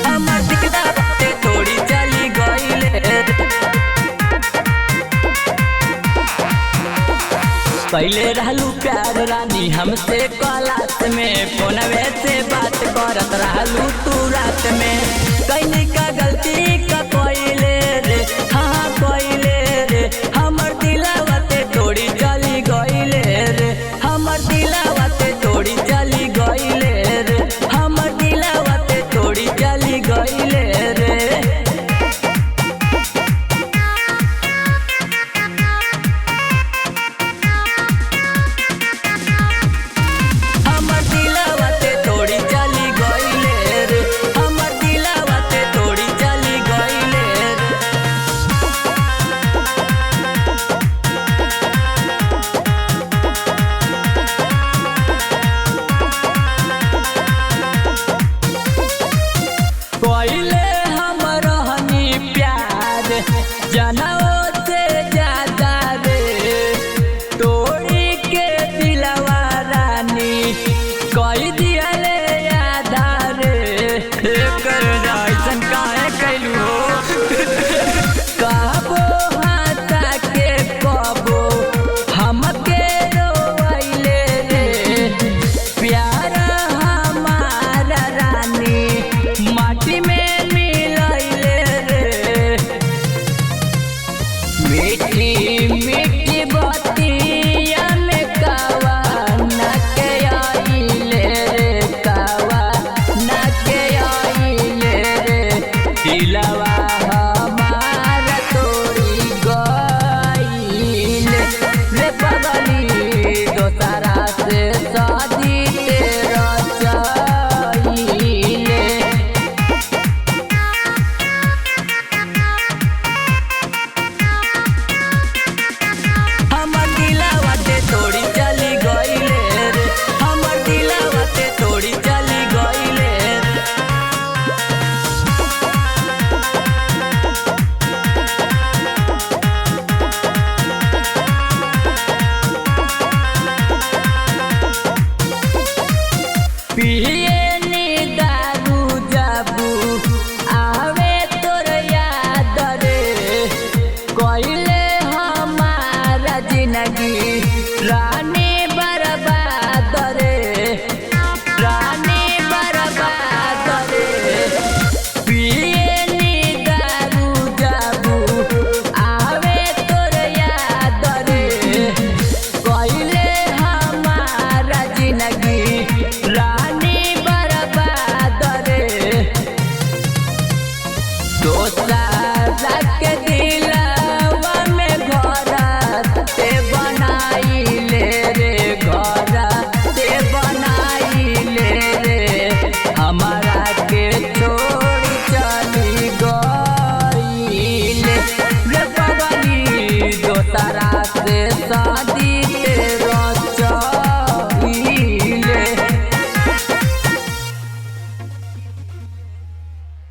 हमर दिखदा बाटे थोड़ी चली गईले। पहले रहलू प्यार रानी हमसे क्लास में, फोनवे से बात करत रहलू तू रात में। कहीं का गलती का कोइले रे, हाँ कोइले रे। हमर दिलवा ते थोड़ी चली गईले रे, हमर दिलवा ते थोड़ी चली गईले रे, हमर दिलवा ते थोड़ी चली गईले रे। हमर दिलवा ते थोड़ी चली गईले रे, हमर दिलवा ते थोड़ी चली गईले रे। कोइले हम रहनी प्यार जनवो से ज्यादा रे, तोड़ी के दिलवा रानी कोई दियले यादा रे। एकर ऐसन काहे कैलू हो कहबो हंसा के कहबो हमके रोइले रे। प्यार हमारा रानी माटी में मिलैले रे। मीठी मीठी बतिया में कावा नके आइले रे, कावा नके आइले रे। दिला